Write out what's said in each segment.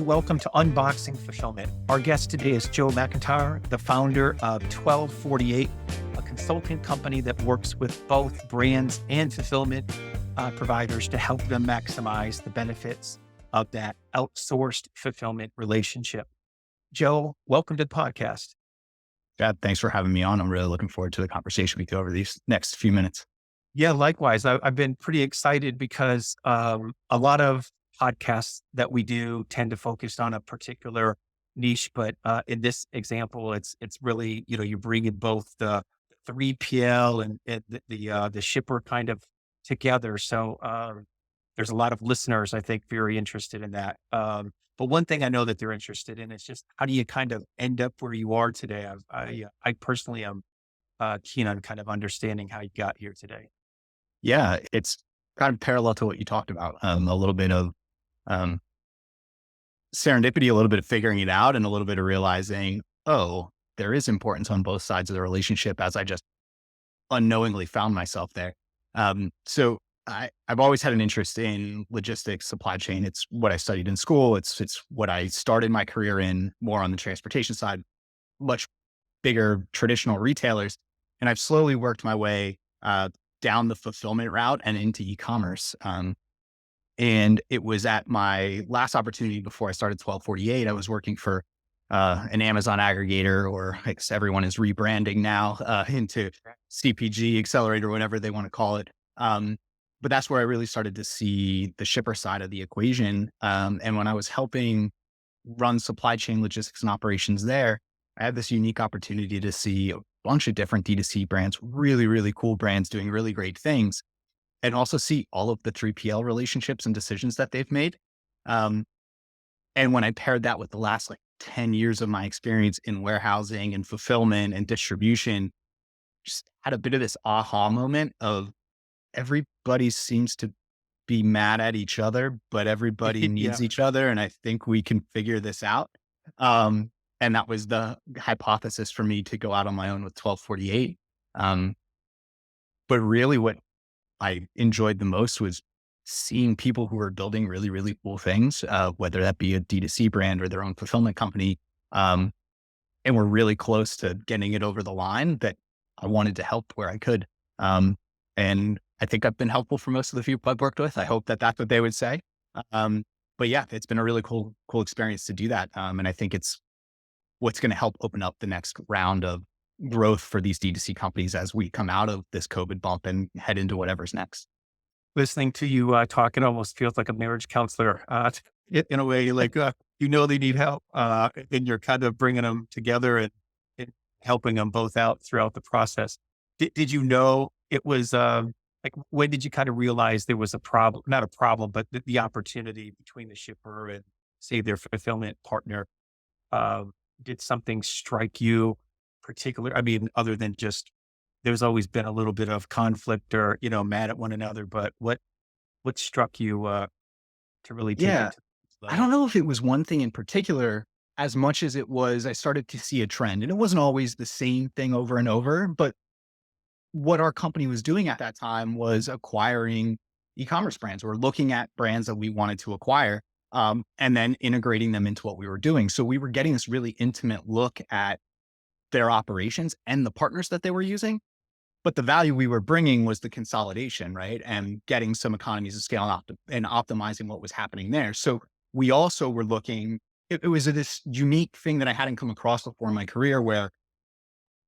welcome to Unboxing Fulfillment. Our guest today is Joe McIntyre, the founder of 1248, a consulting company that works with both brands and fulfillment providers to help them maximize the benefits of that outsourced fulfillment relationship. Joe, welcome to the podcast. Chad, thanks for having me on. I'm really looking forward to the conversation with you over these next few minutes. Yeah, likewise. I've been pretty excited because a lot of podcasts that we do tend to focus on a particular niche, but in this example, it's really, you bring in both the 3PL and the shipper kind of together. So there's a lot of listeners, I think, very interested in that. But one thing I know that they're interested in is just how do you kind of end up where you are today? I personally am keen on kind of understanding how you got here today. Yeah, it's kind of parallel to what you talked about. A little bit of serendipity, a little bit of figuring it out, and a little bit of realizing, oh, there is importance on both sides of the relationship as I just unknowingly found myself there. So I've always had an interest in logistics, supply chain. It's what I studied in school. It's what I started my career in, more on the transportation side, much bigger traditional retailers. And I've slowly worked my way down the fulfillment route and into e-commerce. And it was at my last opportunity before I started 1248. I was working for an Amazon aggregator, or I guess everyone is rebranding now into CPG accelerator, whatever they want to call it. But that's where I really started to see the shipper side of the equation. And when I was helping run supply chain logistics and operations there, I had this unique opportunity to see a bunch of different D2C brands, really, really cool brands doing really great things, and also see all of the 3PL relationships and decisions that they've made. And when I paired that with the last 10 years of my experience in warehousing and fulfillment and distribution, just had a bit of this aha moment of everybody seems to be mad at each other, but everybody needs each other. And I think we can figure this out. And that was the hypothesis for me to go out on my own with 1248. But really what I enjoyed the most was seeing people who are building really, really cool things, whether that be a D2C brand or their own fulfillment company. And we're really close to getting it over the line that I wanted to help where I could. And I think I've been helpful for most of the people I've worked with. I hope that that's what they would say. But yeah, it's been a really cool experience to do that. And I think it's what's going to help open up the next round of growth for these D2C companies as we come out of this COVID bump and head into whatever's next. Listening to you talk, it almost feels like a marriage counselor in a way, like, they need help and you're kind of bringing them together and helping them both out throughout the process. Did you know it was when did you kind of realize there was a problem, not a problem, but the opportunity between the shipper and say their fulfillment partner? Did something strike you particular? I mean, other than just, there's always been a little bit of conflict or, mad at one another, but what struck you to really take it to the I don't know if it was one thing in particular as much as it was, I started to see a trend, and it wasn't always the same thing over and over, but what our company was doing at that time was acquiring e-commerce brands. We're looking at brands that we wanted to acquire, and then integrating them into what we were doing. So we were getting this really intimate look at their operations and the partners that they were using. But the value we were bringing was the consolidation, right? And getting some economies of scale and optimizing what was happening there. So we also were looking, it was this unique thing that I hadn't come across before in my career, where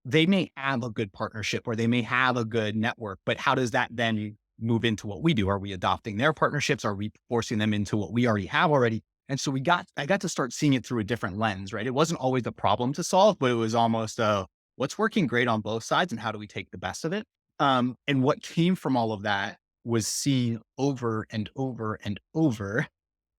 they may have a good partnership or they may have a good network, but how does that then move into what we do? Are we adopting their partnerships? Are we forcing them into what we already have already? And so I got to start seeing it through a different lens, right? It wasn't always a problem to solve, but it was almost what's working great on both sides and how do we take the best of it? And what came from all of that was seeing over and over and over.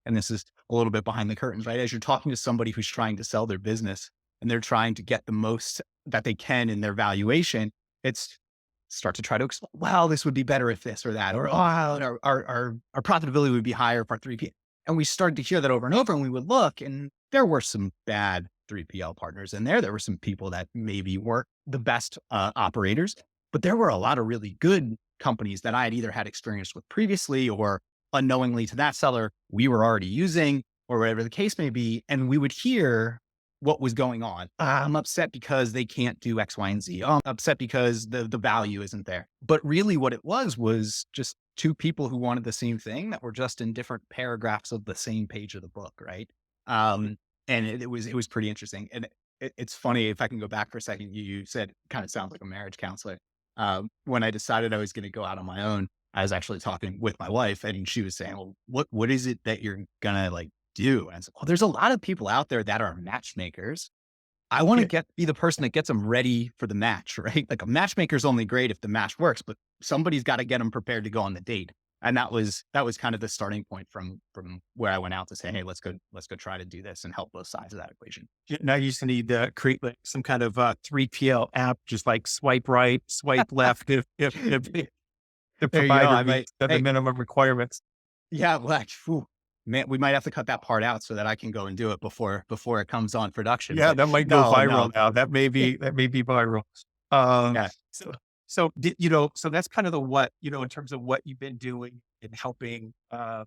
And this is a little bit behind the curtains, right? As you're talking to somebody who's trying to sell their business and they're trying to get the most that they can in their valuation, it's start to try to explain, well, this would be better if this or that, or our profitability would be higher for 3P. And we started to hear that over and over, and we would look, and there were some bad 3PL partners in there. There were some people that maybe weren't the best operators, but there were a lot of really good companies that I had either had experience with previously or unknowingly to that seller we were already using, or whatever the case may be. And we would hear what was going on. I'm upset because they can't do X, Y, and Z. Oh, I'm upset because the value isn't there. But really what it was just two people who wanted the same thing that were just in different paragraphs of the same page of the book. Right. And it was pretty interesting. And it's funny, if I can go back for a second, you said it kind of sounds like a marriage counselor. When I decided I was going to go out on my own, I was actually talking with my wife, and she was saying, well, what is it that you're gonna like do? And I said, well, there's a lot of people out there that are matchmakers. I want to be the person that gets them ready for the match, right? Like a matchmaker's only great if the match works, but somebody's got to get them prepared to go on the date. And that was kind of the starting point from where I went out to say, hey, let's go try to do this and help both sides of that equation. Now you just need to create like some kind of 3PL app, just like swipe right, swipe left if the There you go. provider meets the minimum requirements. Yeah, like, whew, man, we might have to cut that part out so that I can go and do it before it comes on production. Yeah, But that might go no, viral now. That may be viral. yeah, So so that's kind of the what, in terms of what you've been doing in helping, and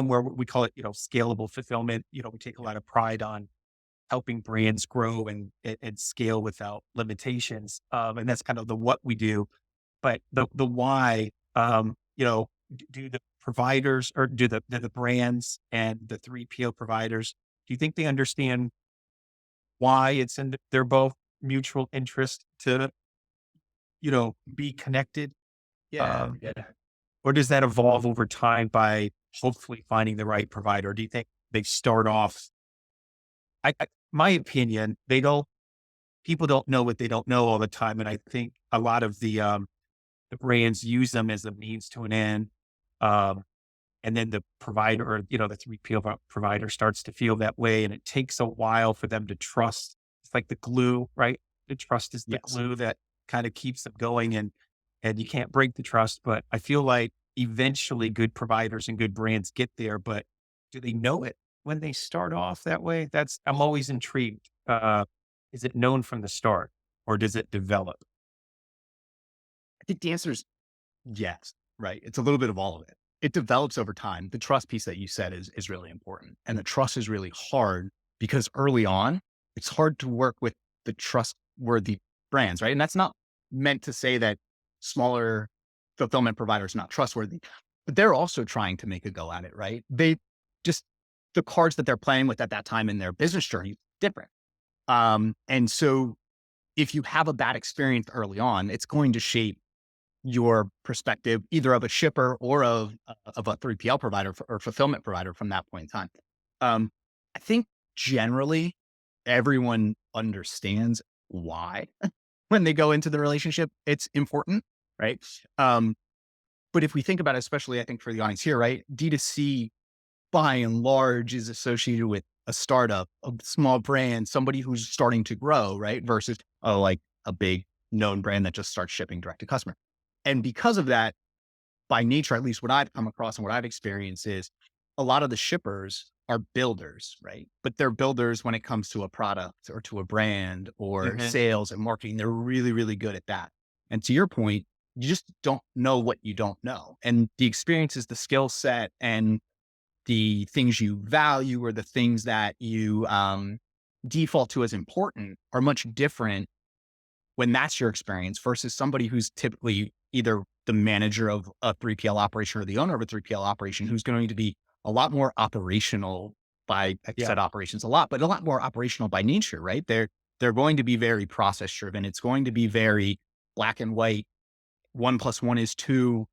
where we call it, scalable fulfillment. We take a lot of pride on helping brands grow and scale without limitations. And that's kind of the what we do. But the why, do the providers, or do the brands and the 3PL providers, do you think they understand why it's in their both mutual interest to, be connected? yeah, Um, yeah. or does that evolve over time by hopefully finding the right provider? Do you think they start off, my opinion, people don't know what they don't know all the time. And I think a lot of the brands use them as a means to an end. Um, and then the provider, or, the 3PL provider, starts to feel that way. And it takes a while for them to trust. It's like the glue, right? The trust is the Yes. glue that kind of keeps them going, and you can't break the trust. But I feel like eventually good providers and good brands get there, but do they know it when they start off that way? I'm always intrigued. Is it known from the start, or does it develop? I think the answer is yes, right? It's a little bit of all of it. It develops over time. The trust piece that you said is really important. And the trust is really hard because early on, it's hard to work with the trustworthy brands, right? And that's not meant to say that smaller fulfillment providers are not trustworthy, but they're also trying to make a go at it, right? They just, the cards that they're playing with at that time in their business journey is different. And so if you have a bad experience early on, it's going to shape your perspective either of a shipper or of a 3PL provider or fulfillment provider from that point in time. I think generally everyone understands why when they go into the relationship, it's important, right? But if we think about it, especially I think for the audience here, right? D2C by and large is associated with a startup, a small brand, somebody who's starting to grow, right? Versus like a big known brand that just starts shipping direct to customer. And because of that, by nature, at least what I've come across and what I've experienced is a lot of the shippers are builders, right? But they're builders when it comes to a product or to a brand or Mhm. sales and marketing. They're really, really good at that. And to your point, you just don't know what you don't know. And the experiences, the skill set, and the things you value or the things that you default to as important are much different when that's your experience versus somebody who's typically either the manager of a 3PL operation or the owner of a 3PL operation, who's going to be a lot more operational by, I Yeah. said operations a lot, but a lot more operational by nature, right? They're going to be very process driven. It's going to be very black and white. 1+1 is 2.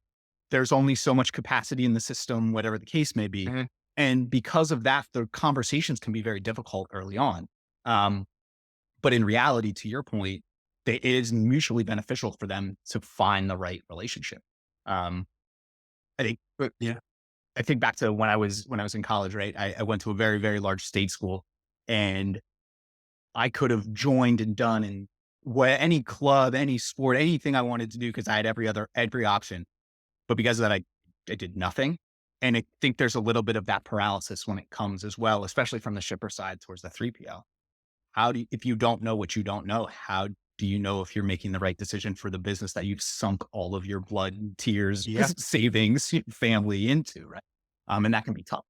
There's only so much capacity in the system, whatever the case may be. Mhm. And because of that, the conversations can be very difficult early on. Um, but in reality, to your point, it is mutually beneficial for them to find the right relationship. Um, I think, Yeah. I think back to when I was in college, right? I went to a very, very large state school, and I could have joined and done in any club, any sport, anything I wanted to do because I had every option. But because of that, I did nothing. And I think there's a little bit of that paralysis when it comes as well, especially from the shipper side towards the 3PL. If you don't know what you don't know, how do you know if you're making the right decision for the business that you've sunk all of your blood, tears, Yeah. savings, family into, right? And that can be tough.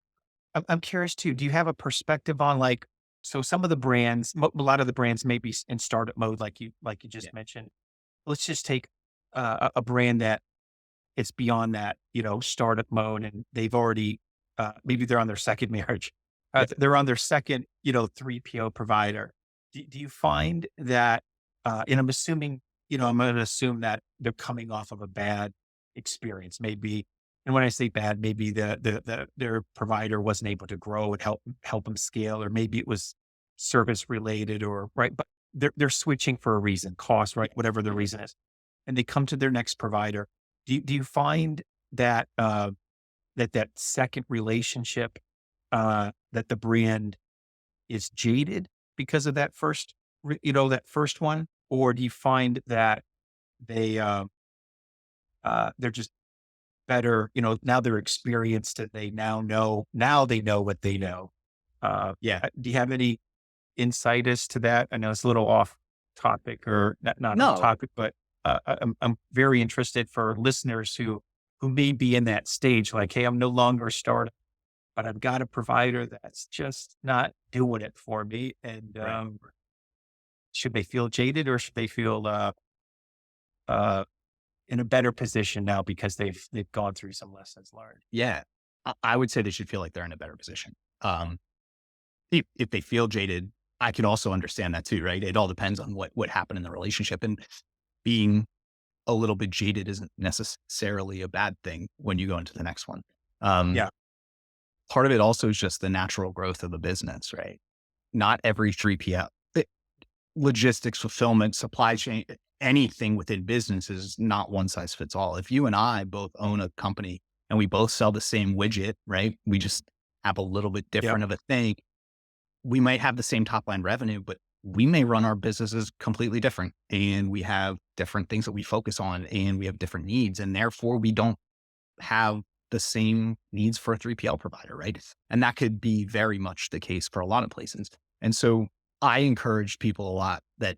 I'm curious too. Do you have a perspective on like, so some of the brands, a lot of the brands may be in startup mode, like you Yeah. just mentioned. Let's just take a brand that it's beyond that, startup mode, and they've already, maybe they're on their second marriage. Yeah. They're on their second, 3PO provider. Do you find that, and I'm assuming, I'm going to assume that they're coming off of a bad experience, maybe. And when I say bad, maybe their provider wasn't able to grow and help them scale, or maybe it was service related, or right. But they're switching for a reason, cost, right? Whatever the reason is, and they come to their next provider. Do you find that, that second relationship, that the brand is jaded because of that first, that first one? Or do you find that they, they're just better, now they're experienced and now they know what they know. Yeah. Do you have any insight as to that? I know it's a little off topic, or not off No. topic, but I'm very interested for listeners who may be in that stage, like, hey, I'm no longer a startup, but I've got a provider that's just not doing it for me. And Right. should they feel jaded, or should they feel uh, in a better position now because they've gone through some lessons learned? Yeah. I would say they should feel like they're in a better position. If they feel jaded, I can also understand that too, right? It all depends on what happened in the relationship, and being a little bit jaded isn't necessarily a bad thing when you go into the next one. Um, Yeah. Part of it also is just the natural growth of the business, right? Not every 3PL, logistics, fulfillment, supply chain, anything within business is not one size fits all. If you and I both own a company and we both sell the same widget, right? We just have a little bit Yep. different of a thing. We might have the same top line revenue, but we may run our businesses completely different, and we have different things that we focus on, and we have different needs. And therefore we don't have the same needs for a 3PL provider, right? And that could be very much the case for a lot of places. And so I encourage people a lot that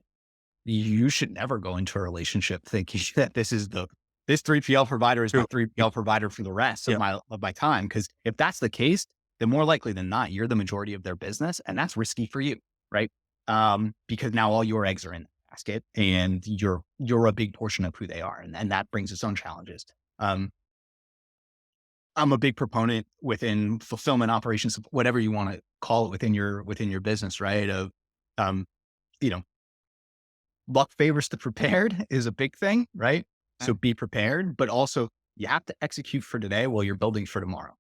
you should never go into a relationship thinking that this 3PL provider is my True. 3PL provider for the rest Yep. of my time. Cause if that's the case, then more likely than not, you're the majority of their business, and that's risky for you, right? Because now all your eggs are in the basket, and you're a big portion of who they are. And that brings its own challenges. Um, I'm a big proponent within fulfillment operations, whatever you want to call it within your business, right? Of, um, you know, luck favors the prepared is a big thing, right? So be prepared, but also you have to execute for today while you're building for tomorrow.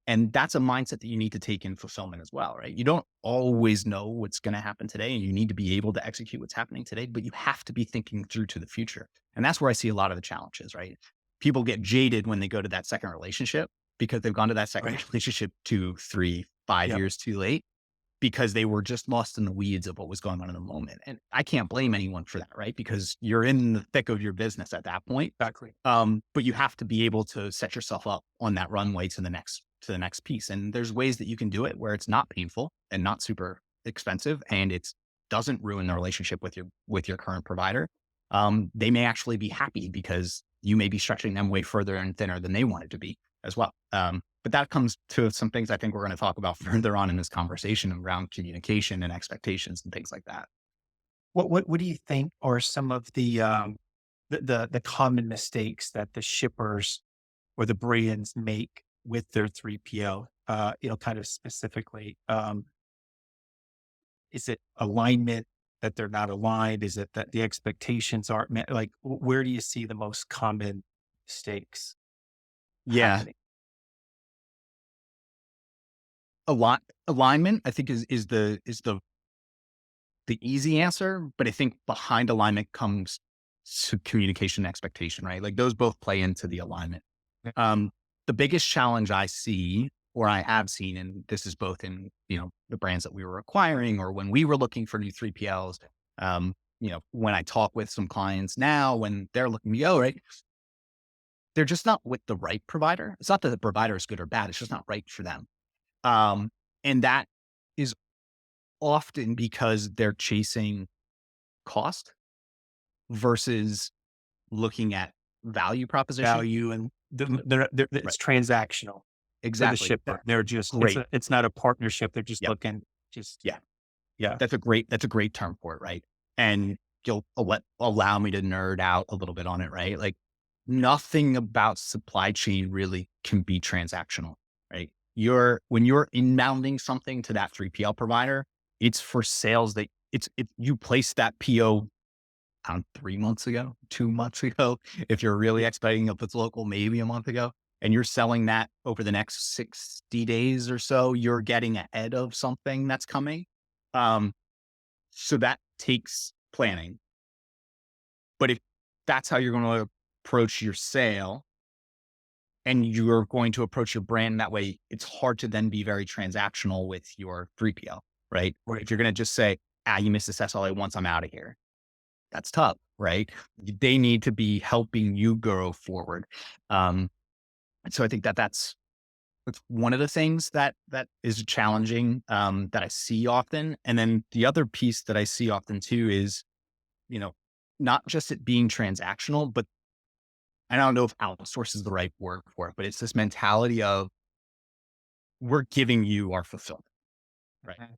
And that's a mindset that you need to take in fulfillment as well, right? You don't always know what's going to happen today, and you need to be able to execute what's happening today, but you have to be thinking through to the future. And that's where I see a lot of the challenges, right? People get jaded when they go to that second relationship because they've gone to that second Right. relationship 2, 3, 5 Yep. years too late, because they were just lost in the weeds of what was going on in the moment. And I can't blame anyone for that, right? Because you're in the thick of your business at that point. Exactly. But you have to be able to set yourself up on that runway to the next piece. And there's ways that you can do it where it's not painful and not super expensive, and it doesn't ruin the relationship with your current provider. They may actually be happy because you may be stretching them way further and thinner than they wanted to be as well. But that comes to some things I think we're going to talk about further on in this conversation around communication and expectations and things like that. What do you think are some of the common mistakes that the shippers or the brands make with their 3PL? Kind of specifically, is it alignment, that they're not aligned? Is it that the expectations aren't met? Like, where do you see the most common mistakes Yeah. happening? Alignment, I think is the easy answer, but I think behind alignment comes to communication and expectation, right? Like those both play into the alignment. Yeah. The biggest challenge I see, or I have seen, and this is both in, the brands that we were acquiring or when we were looking for new 3PLs, when I talk with some clients now, when they're looking to go, right, they're just not with the right provider. It's not that the provider is good or bad. It's just not right for them. Um, and that is often because they're chasing cost versus looking at value proposition. Value, and Right. it's transactional. for the exactly. shipper. They're just, Great. it's not a partnership. They're just Yep. looking, just, Yeah. yeah. That's a great term for it, right? And you'll allow me to nerd out a little bit on it, right? Like nothing about supply chain really can be transactional, right? When you're inbounding something to that 3PL provider, it's for sales that you place that PO around 3 months ago, 2 months ago. If you're really expediting, if it's local, maybe a month ago, and you're selling that over the next 60 days or so, you're getting ahead of something that's coming. Um, so that takes planning. But if that's how you're going to approach your sale and you're going to approach your brand that way, it's hard to then be very transactional with your 3PL, right? Or if you're going to just say, you missed this SLA once, I'm out of here. That's tough, right? They need to be helping you grow forward. And so I think that's one of the things that is challenging, that I see often. And then the other piece that I see often too is, you know, not just it being transactional, but I don't know if outsource is the right word for it, but it's this mentality of we're giving you our fulfillment, right? Mhm.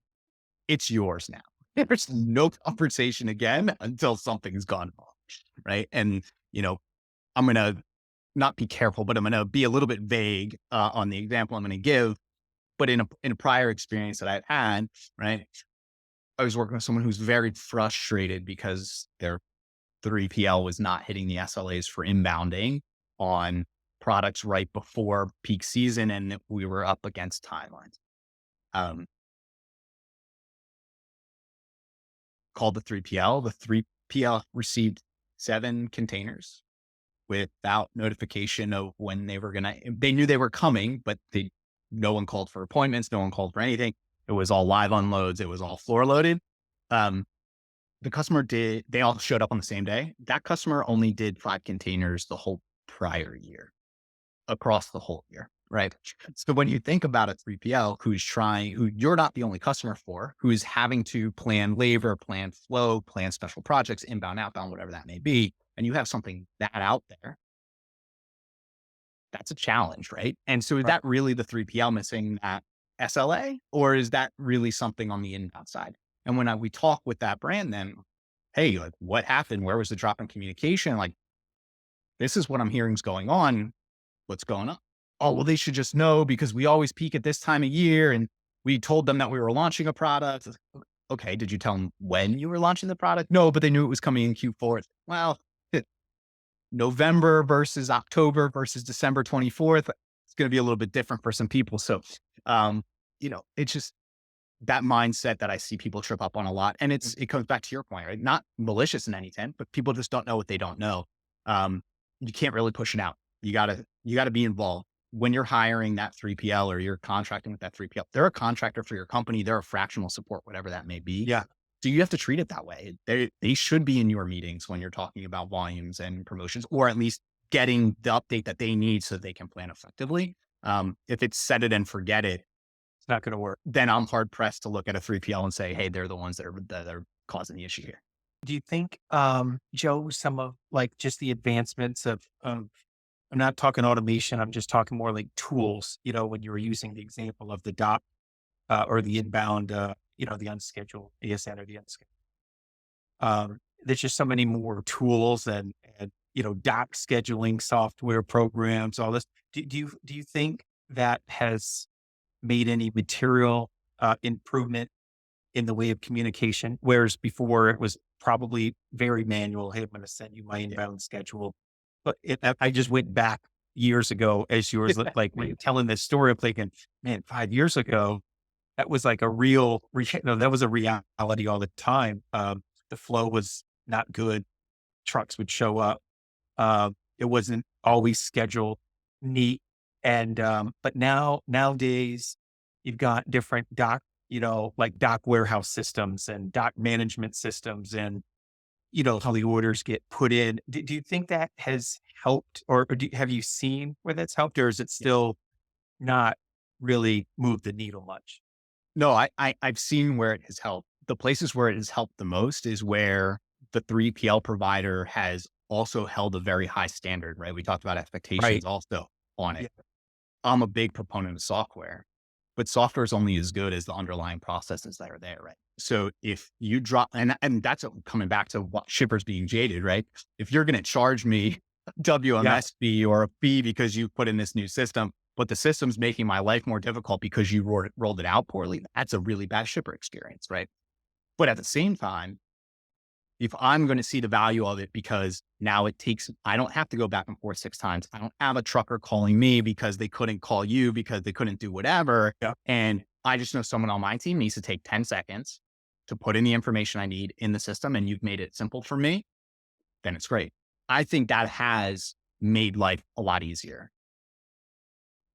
It's yours now. There's no conversation again until something's gone wrong, right? And, I'm going to not be careful, but I'm going to be a little bit vague on the example I'm going to give. But in a prior experience that I've had, right, I was working with someone who's very frustrated because their 3PL was not hitting the SLAs for inbounding on products right before peak season, and we were up against timelines. Um, Called the 3PL. The 3PL received 7 containers without notification of when they knew they were coming, but no one called for appointments. No one called for anything. It was all live unloads. It was all floor loaded. The customer they all showed up on the same day. That customer only did 5 containers the whole prior year, across the whole year, right? So when you think about a 3PL who you're not the only customer for, who is having to plan labor, plan flow, plan special projects, inbound, outbound, whatever that may be, and you have something that out there, that's a challenge, right? And so is Right. that really the 3PL missing that SLA, or is that really something on the inbound side? And when we talk with that brand, then, hey, like what happened? Where was the drop in communication? Like, this is what I'm hearing is going on. What's going on? Oh, well, they should just know because we always peak at this time of year. And we told them that we were launching a product. Okay. Did you tell them when you were launching the product? No, but they knew it was coming in Q4. Well, November versus October versus December 24th. It's going to be a little bit different for some people. So, it's just that mindset that I see people trip up on a lot. And it comes back to your point, right? Not malicious in any intent, but people just don't know what they don't know. You can't really push it out. You gotta be involved when you're hiring that 3PL or you're contracting with that 3PL. They're a contractor for your company. They're a fractional support, whatever that may be. Yeah. So you have to treat it that way. They should be in your meetings when you're talking about volumes and promotions, or at least getting the update that they need so they can plan effectively. If it's set it and forget it, It's not going to work. then I'm hard pressed to look at a 3PL and say, hey, they're the ones that are causing the issue here. Do you think, Joe, some of like just the advancements of, I'm not talking automation. I'm just talking more like tools, when you were using the example of the doc, or the inbound, the unscheduled ASN or the unscheduled. There's just so many more tools and doc scheduling software programs, all this. Do you think that has made any material improvement in the way of communication? Whereas before it was probably very manual. Hey, I'm going to send you my inbound schedule. But I just went back years ago as yours, like when you're telling this story, I'm thinking, man, 5 years ago, that was like a that was a reality all the time. The flow was not good. Trucks would show up. It wasn't always scheduled neat. And, but nowadays you've got different like dock warehouse systems and dock management systems and, how the orders get put in. Do you think that has helped or have you seen where that's helped, or is it still not really moved the needle much? No, I've seen where it has helped. The places where it has helped the most is where the 3PL provider has also held a very high standard, right? We talked about expectations Right. also on Yeah. it. I'm a big proponent of software, but software is only as good as the underlying processes that are there, right? So if you drop, and that's coming back to what shippers being jaded, right? If you're going to charge me a Yeah. WMS fee or a fee because you put in this new system, but the system's making my life more difficult because you rolled it out poorly, that's a really bad shipper experience, right? But at the same time, if I'm going to see the value of it because now I don't have to go back and forth 6 times. I don't have a trucker calling me because they couldn't call you because they couldn't do whatever. Yeah. And I just know someone on my team needs to take 10 seconds to put in the information I need in the system and you've made it simple for me, then it's great. I think that has made life a lot easier.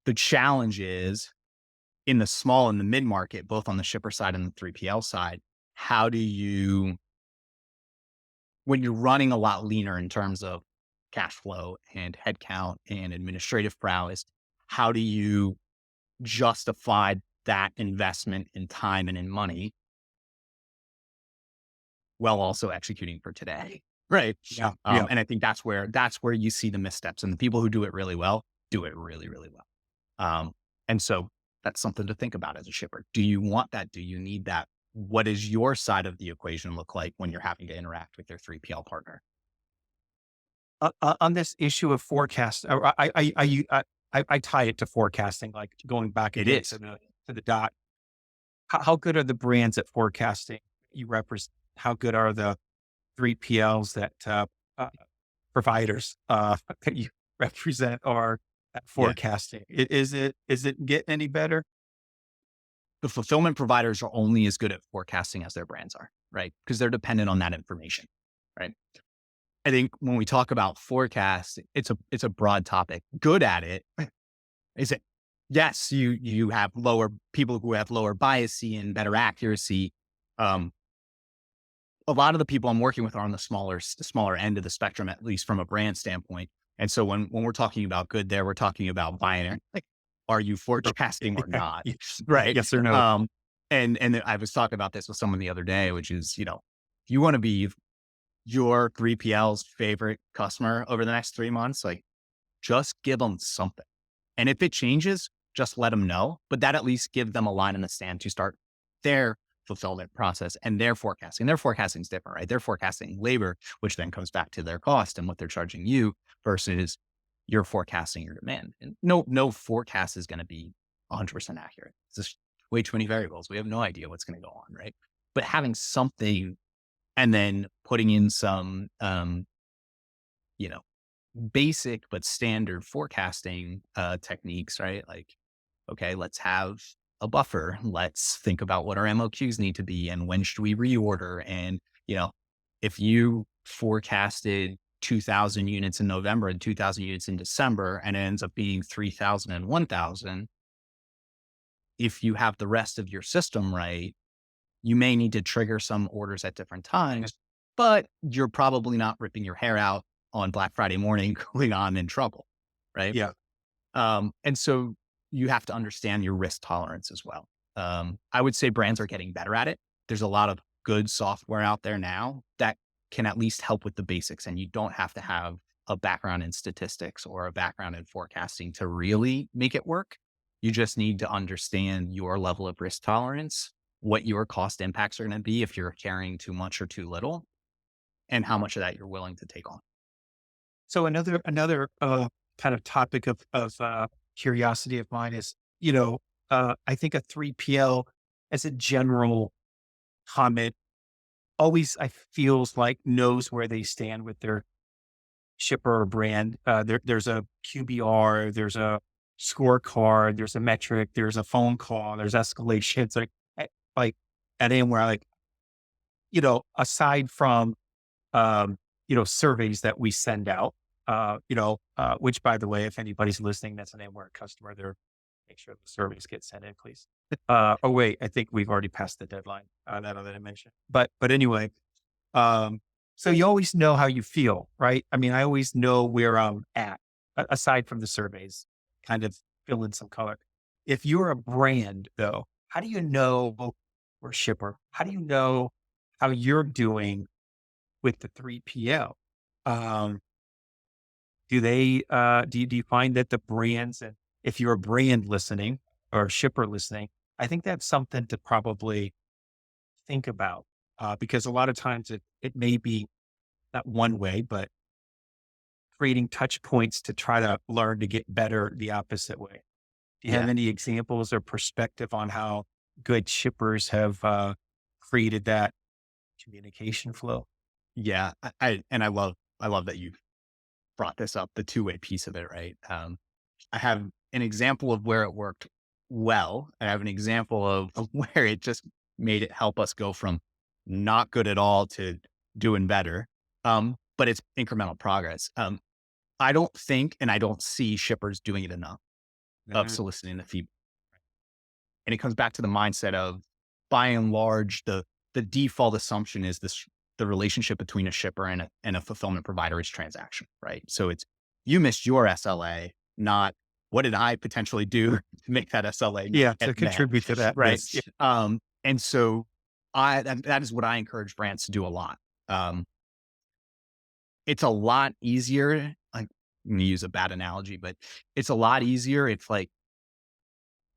The challenge is in the small and the mid market, both on the shipper side and the 3PL side, how do you, when you're running a lot leaner in terms of cash flow and headcount and administrative prowess, how do you justify that investment in time and in money while also executing for today? Right. Yeah. Yeah. And I think that's where you see the missteps, and the people who do it really well do it really, really well. And so that's something to think about as a shipper. Do you want that? Do you need that? What does your side of the equation look like when you're having to interact with your 3PL partner? On this issue of forecast, I tie it to forecasting, like going back It again is. to the dot. How good are the brands at forecasting you represent? How good are the 3PLs that uh, providers that you represent are at Yeah. forecasting? Is it getting any better? The fulfillment providers are only as good at forecasting as their brands are, right? Because they're dependent on that information, right? I think when we talk about forecast, it's a broad topic. Good at it is it? Yes, you have lower people who have lower bias and better accuracy. Um, a lot of the people I'm working with are on the smaller end of the spectrum, at least from a brand standpoint. And so when we're talking about good there, we're talking about binary. Like, are you forecasting or Yeah. not? Yes. Right. Yes or no? And I was talking about this with someone the other day, which is, if you want to be your 3PL's favorite customer over the next 3 months, like just give them something. And if it changes, just let them know. But that at least give them a line in the sand to start their fulfillment process and their forecasting. Their forecasting is different, right? They're forecasting labor, which then comes back to their cost and what they're charging you versus you're forecasting your demand. And no forecast is going to be 100% accurate. It's just way too many variables. We have no idea what's going to go on, right? But having something and then putting in some, you know, basic but standard forecasting techniques, right? Like, okay, let's have a buffer. Let's think about what our MOQs need to be and when should we reorder. And, if you forecasted 2,000 units in November and 2,000 units in December and it ends up being 3,000 and 1,000, if you have the rest of your system right, you may need to trigger some orders at different times, but you're probably not ripping your hair out on Black Friday morning going on in trouble, right? Yeah. And so you have to understand your risk tolerance as well. I would say brands are getting better at it. There's a lot of good software out there now that can at least help with the basics, and you don't have to have a background in statistics or a background in forecasting to really make it work. You just need to understand your level of risk tolerance, what your cost impacts are going to be if you're carrying too much or too little, and how much of that you're willing to take on. So another kind of topic of curiosity of mine is, I think a 3PL as a general comment always I feels like knows where they stand with their shipper or brand. There's a QBR, there's a scorecard, there's a metric, there's a phone call, there's escalation. It's like at Anywhere, like, aside from, surveys that we send out, which by the way, if anybody's listening, that's an Anywhere customer, make sure the surveys get sent in, please. Oh wait, I think we've already passed the deadline, that I mentioned, but anyway, so you always know how you feel, right? I mean, I always know where I'm at, aside from the surveys, kind of fill in some color. If you're a brand though, how do you know, or shipper, how do you know how you're doing with the 3PL? Um, do you find that the brands and if you're a brand listening or a shipper listening, I think that's something to probably think about, because a lot of times it may be not one way, but creating touch points to try to learn to get better the opposite way. Do you have Yeah. any examples or perspective on how good shippers have created that communication flow? Yeah. I love that you brought this up, the two-way piece of it, right? I have an example of where it worked well. I have an example of where it just made it help us go from not good at all to doing better. But it's incremental progress. I don't think, and I don't see shippers doing it enough of Mhm. soliciting the feedback. And it comes back to the mindset of, by and large, the default assumption is the relationship between a shipper and a fulfillment provider is transaction, right? So it's, you missed your SLA, not what did I potentially do to make that SLA not Yeah, get to met, contribute to that right? miss. Yeah. And so that is what I encourage brands to do a lot. Um, it's a lot easier. Like, I'm going to use a bad analogy, but it's a lot easier if like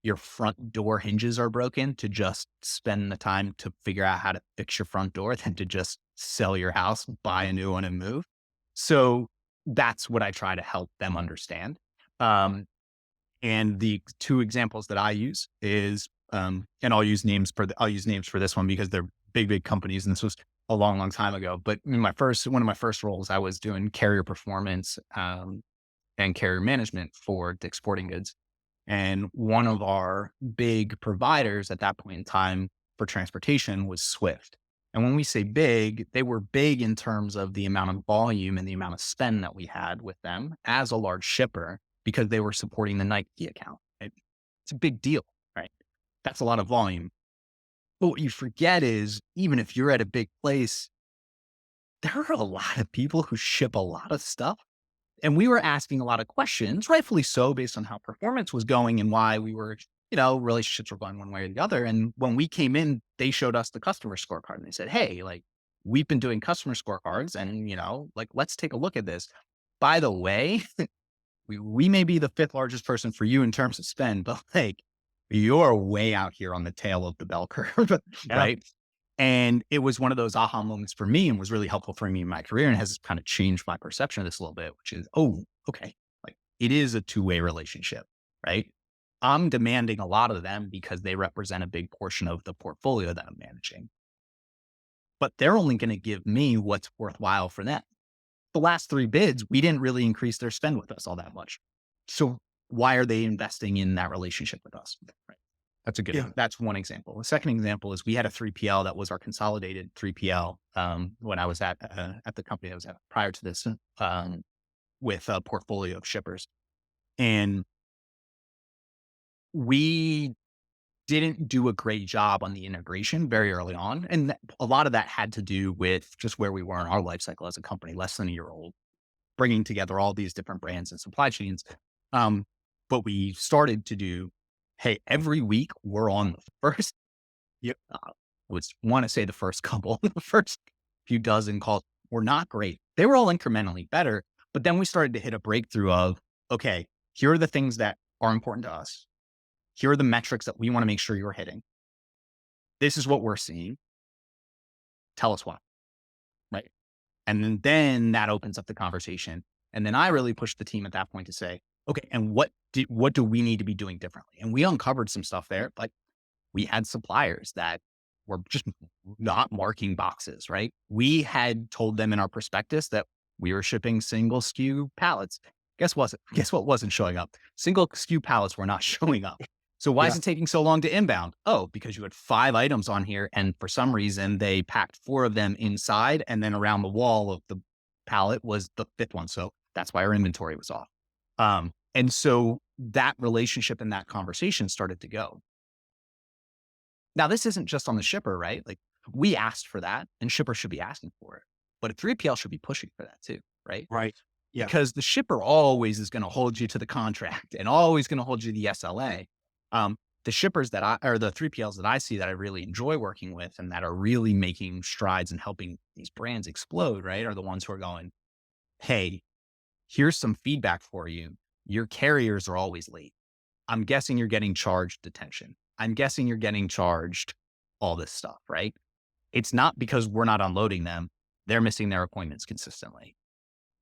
your front door hinges are broken to just spend the time to figure out how to fix your front door than to just sell your house, buy a new one and move. So that's what I try to help them understand. Um, and the two examples that I use is, and I'll use names for this one because they're big companies. And this was a long time ago. But in one of my first roles, I was doing carrier performance, and carrier management for Dick's Sporting Goods. And one of our big providers at that point in time for transportation was Swift. And when we say big, they were big in terms of the amount of volume and the amount of spend that we had with them as a large shipper because they were supporting the Nike account. It's a big deal, right? That's a lot of volume. But what you forget is even if you're at a big place, there are a lot of people who ship a lot of stuff, and we were asking a lot of questions, rightfully so, based on how performance was going and why we were, relationships were going one way or the other. And when we came in, they showed us the customer scorecard and they said, hey, like, we've been doing customer scorecards and, like, let's take a look at this. By the way, we may be the fifth largest person for you in terms of spend, but like, you're way out here on the tail of the bell curve, Yeah. right? And it was one of those aha moments for me and was really helpful for me in my career and has kind of changed my perception of this a little bit, which is, oh, okay. Like, it is a two-way relationship, right? I'm demanding a lot of them because they represent a big portion of the portfolio that I'm managing, but they're only going to give me what's worthwhile for them. The last three bids, we didn't really increase their spend with us all that much. So why are they investing in that relationship with us? Right. Yeah. That's one example. The second example is we had a 3PL that was our consolidated 3PL, when I was at the company I was at prior to this, with a portfolio of shippers. And we didn't do a great job on the integration very early on. And a lot of that had to do with just where we were in our life cycle as a company, less than a year old, bringing together all these different brands and supply chains. Um, but we started to do, hey, every week we're on the first, Yep. was want to say the first couple, the first few dozen calls were not great. They were all incrementally better, but then we started to hit a breakthrough of, okay, here are the things that are important to us. Here are the metrics that we want to make sure you're hitting. This is what we're seeing. Tell us why, right? And then that opens up the conversation. And then I really pushed the team at that point to say, okay, and what do we need to be doing differently? And we uncovered some stuff there. Like, we had suppliers that were just not marking boxes, right? We had told them in our prospectus that we were shipping single SKU pallets. Guess what wasn't showing up? Single SKU pallets were not showing up. So why is Yeah. it taking so long to inbound? Oh, because you had 5 items on here, and for some reason they packed 4 of them inside, and then around the wall of the pallet was the fifth one. So that's why our inventory was off. And so that relationship and that conversation started to go. Now, this isn't just on the shipper, right? Like, we asked for that and shipper should be asking for it, but a 3PL should be pushing for that too, right? Right. Yeah. Because the shipper always is going to hold you to the contract and always going to hold you to the SLA. The shippers or the 3PLs that I see that I really enjoy working with and that are really making strides and helping these brands explode, right, are the ones who are going, hey, here's some feedback for you. Your carriers are always late. I'm guessing you're getting charged detention. I'm guessing you're getting charged all this stuff, right? It's not because we're not unloading them. They're missing their appointments consistently.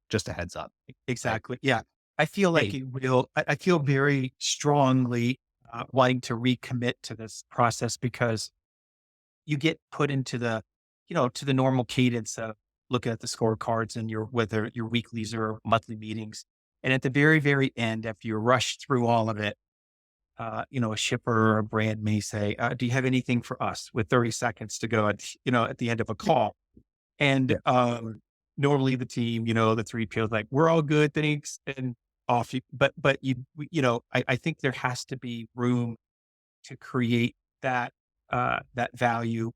Just a heads up, right? Exactly. Yeah. I feel like Hey, it will, I feel very strongly wanting to recommit to this process because you get put into the, to the normal cadence of looking at the scorecards and whether your weeklies or monthly meetings. And at the very, very end, after you rush through all of it, a shipper or a brand may say, do you have anything for us with 30 seconds to go at the end of a call? And, yeah, normally the team, the 3PL is like, we're all good, thanks. And off you, I think there has to be room to create that value,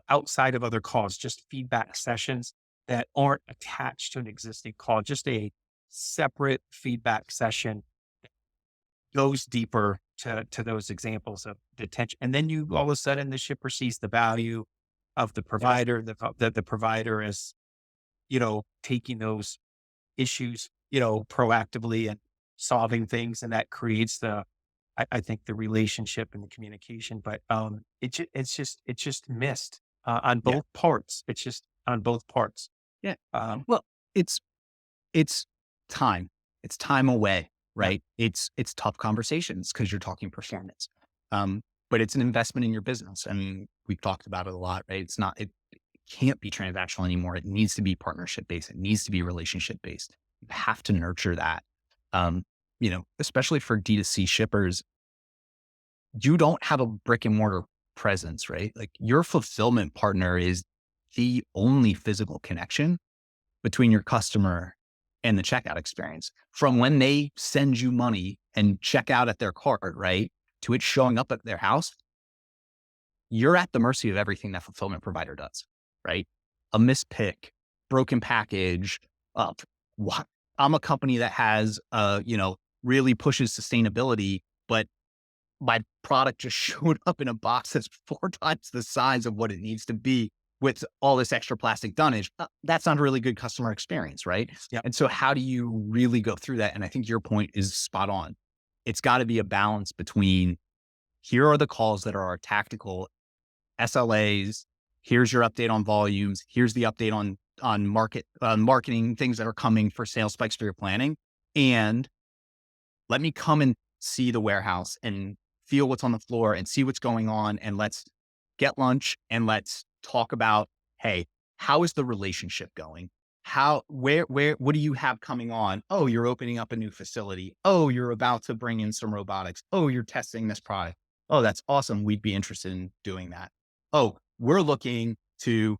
outside of other calls, just feedback sessions that aren't attached to an existing call, just a separate feedback session goes deeper to those examples of detention. And then you all of a sudden the shipper sees the value of the provider, that the provider is, taking those issues, proactively and solving things. And that creates I think the relationship and the communication, but it's just missed on yeah, both parts. It's just on both parts. yeah. Um, Well, it's time. It's time away, yeah, right? It's tough conversations because you're talking performance. But it's an investment in your business. I mean, we've talked about it a lot, right? It can't be transactional anymore. It needs to be partnership based. It needs to be relationship based. You have to nurture that. Um, especially for D2C shippers, you don't have a brick and mortar presence, right? Like your fulfillment partner is the only physical connection between your customer and the checkout experience. From when they send you money and check out at their cart, right, to it showing up at their house, you're at the mercy of everything that fulfillment provider does, right? A mispick, broken package. Uh, wha- I'm a company that has, really pushes sustainability, but my product just showed up in a box that's 4 times the size of what it needs to be with all this extra plastic dunnage. That's not a really good customer experience, right? yeah, And so how do you really go through that? And I think your point is spot on. It's got to be a balance between here are the calls that are our tactical SLAs. Here's your update on volumes. Here's the update on marketing things that are coming for sales spikes for your planning. And let me come and see the warehouse and feel what's on the floor and see what's going on. And let's get lunch and let's talk about, hey, how is the relationship going? What do you have coming on? Oh, you're opening up a new facility. Oh, you're about to bring in some robotics. Oh, you're testing this product. Oh, that's awesome. We'd be interested in doing that. Oh, we're looking to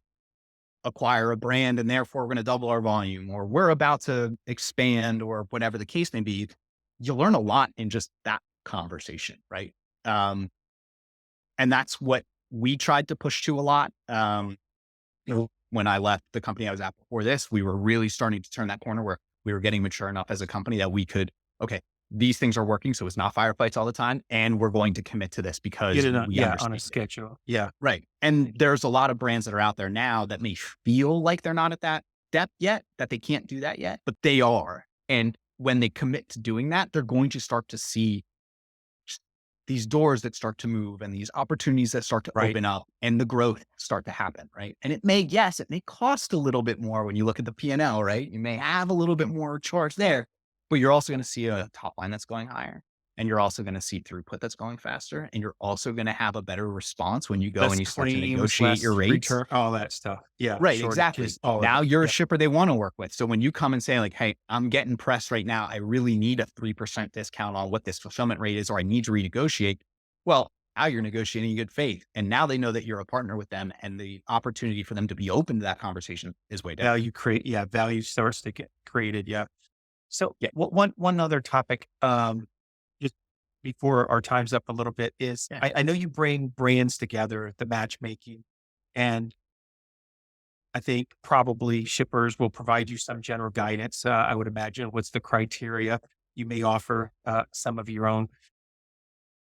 acquire a brand and therefore we're going to double our volume, or we're about to expand, or whatever the case may be. You learn a lot in just that conversation, right? Um, and that's what we tried to push to a lot. When I left the company I was at before this, we were really starting to turn that corner where we were getting mature enough as a company that we could, okay, these things are working. So it's not firefights all the time. And we're going to commit to this get because it we on a understand it. schedule. Yeah, Right. And there's a lot of brands that are out there now that may feel like they're not at that depth yet, that they can't do that yet, but they are. And when they commit to doing that, they're going to start to see these doors that start to move and these opportunities that start to right. open up and the growth start to happen. Right. And it may cost a little bit more when you look at the P&L, right? You may have a little bit more charge there, but you're also going to see a top line that's going higher. And you're also going to see throughput that's going faster. And you're also going to have a better response when you go Less and you start to claims, negotiate your less rates. return, all that stuff. Yeah, Right, exactly. shortages, all of Now it. you're a Yeah, shipper they want to work with. So when you come and say like, hey, I'm getting pressed right now. I really need a 3% discount on what this fulfillment rate is, or I need to renegotiate. Well, now you're negotiating in good faith. And now they know that you're a partner with them, and the opportunity for them to be open to that conversation is way different. value starts to get created. Yeah. So Yeah. one other topic, just before our time's up a little bit is Yeah. I know you bring brands together, the matchmaking, and I think probably shippers will provide you some general guidance. I would imagine what's the criteria. You may offer some of your own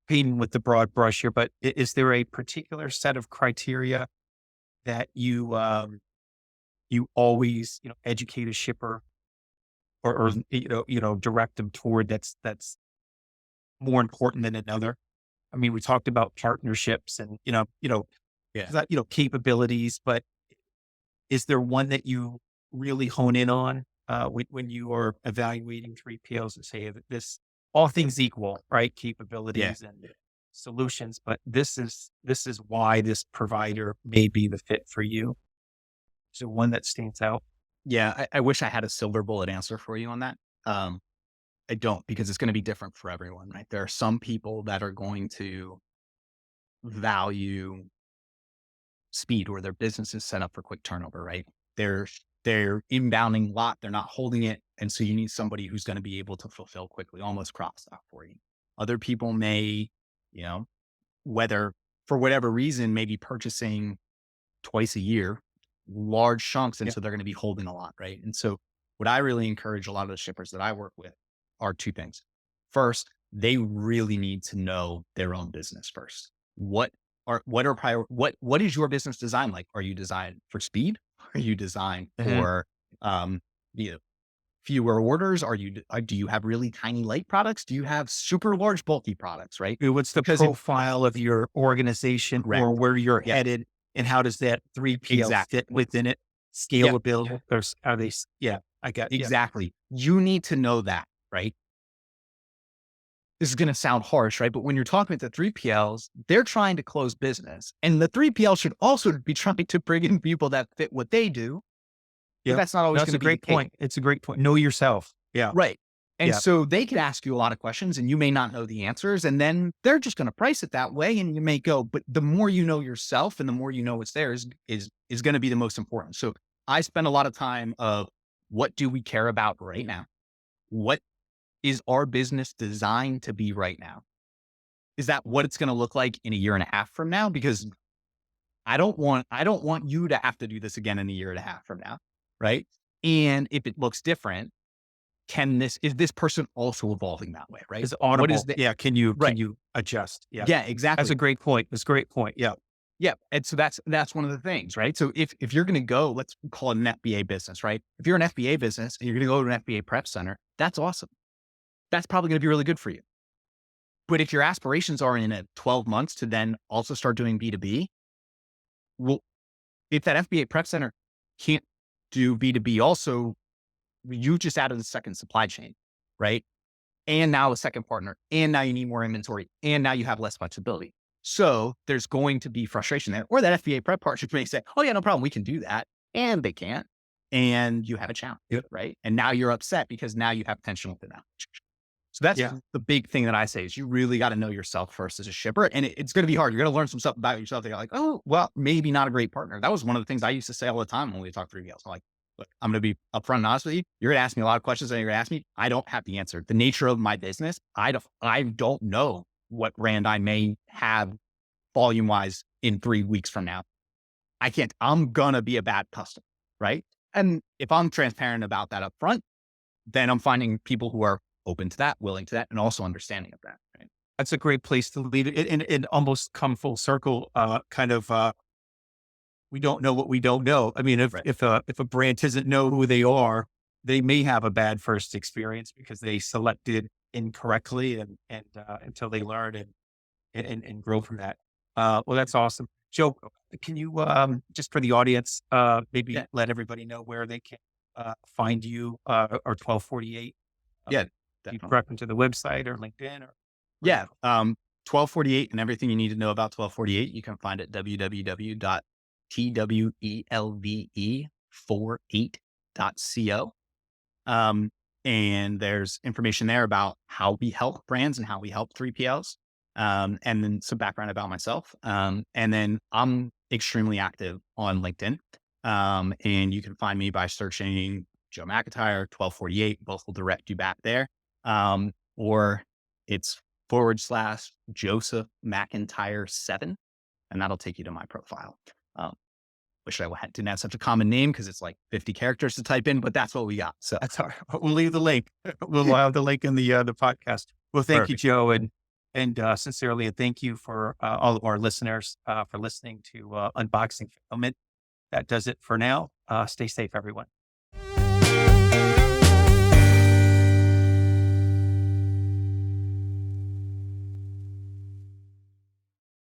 painting with the broad brush here, but is there a particular set of criteria that you always educate a shipper or direct them toward that's more important than another? I mean, we talked about partnerships and, Yeah. capabilities, but is there one that you really hone in on when you are evaluating 3PLs and say that this, all things equal, right? Yeah. Capabilities and solutions, but this is why this provider may be the fit for you. So one that stands out. Yeah. I wish I had a silver bullet answer for you on that. Um, I don't, because it's going to be different for everyone, right? There are some people that are going to value speed, or their business is set up for quick turnover, right? They're inbounding a lot, they're not holding it. And so you need somebody who's going to be able to fulfill quickly, almost crop stock for you. Other people may, you know, whether for whatever reason, maybe purchasing twice a year, large chunks. And Yeah. so they're going to be holding a lot, right? And so what I really encourage a lot of the shippers that I work with are two things. First, they really need to know their own business first. What is your business design like? Are you designed for speed? Are you designed Mhm. for um you know, fewer orders? Do you have really tiny light products? Do you have super large bulky products, right? What's the Because if profile of your organization or correct. where you're Yeah, headed? And how does that 3PL exactly. fit within it? Yeah, Scalability. Yeah, yeah. exactly. You need to know that, right? This is going to sound harsh, right? But when you're talking with the 3PLs, they're trying to close business. And the 3PL should also be trying to bring in people that fit what they do, but Yeah. that's not always That's going a to be the great case. point. It's a great point. Know yourself. Yeah. Right. And Yeah. so they could ask you a lot of questions and you may not know the answers. And then they're just going to price it that way. And you may go, but the more you know yourself and the more you know what's there is going to be the most important. So I spend a lot of time of what do we care about right now? What is our business designed to be right now? Is that what it's going to look like in a year and a half from now? Because I don't want you to have to do this again in a year and a half from now. Right. And if it looks different, is this person also evolving that way? Right. Is What is audible. the, Yeah. Can right. you adjust? Yeah. Yeah, That's a exactly. great point. That's a great point. Yeah. Yeah. And so that's one of the things, right? So if you're going to go, let's call it an FBA business, right? If you're an FBA business and you're going to go to an FBA prep center, that's awesome. That's probably going to be really good for you. But if your aspirations are in 12 months to then also start doing B2B, well, if that FBA prep center can't do B2B also, you just added a second supply chain, right? And now a second partner, and now you need more inventory, and now you have less flexibility. So there's going to be frustration there. Or that FBA prep partnership may say, oh yeah, no problem, we can do that. And they can't. And you have a challenge, Yep. right? And now you're upset because now you have tension within that. So that's Yeah. the big thing that I say is you really got to know yourself first as a shipper. And it's going to be hard. You're going to learn some stuff about yourself that you're like, oh, well, maybe not a great partner. That was one of the things I used to say all the time when we talk 3PLs. I'm like, look, I'm going to be upfront and honest with you. You're going to ask me a lot of questions and you're going to ask me. I don't have the answer. The nature of my business, I don't know what brand I may have volume wise in 3 weeks from now. I'm going to be a bad customer. Right. And if I'm transparent about that up front, then I'm finding people who are open to that, willing to that, and also understanding of that. Right. That's a great place to leave it and almost come full circle, we don't know what we don't know. I mean, Right. if a brand doesn't know who they are, they may have a bad first experience because they selected incorrectly and until they learn and grow from that. Well, that's awesome. Joe, can you, just for the audience, maybe Yeah. let everybody know where they can, find you, or 1248? Yeah. You Definitely. direct them to the website or LinkedIn or? Yeah. 1248 and everything you need to know about 1248, you can find at www.twelve48.co. And there's information there about how we help brands and how we help 3PLs. And then some background about myself. And then I'm extremely active on LinkedIn. And you can find me by searching Joe McIntyre, 1248, both will direct you back there. Or it's / Joseph McIntyre 7, and that'll take you to my profile. Wish I didn't have such a common name because it's like 50 characters to type in, but that's what we got. So That's all right. We'll leave the link. We'll have the link in the podcast. Well, thank you, perfect. Joe, and sincerely, and thank you for all of our listeners for listening to Unboxing Fulfillment. That does it for now. Stay safe, everyone.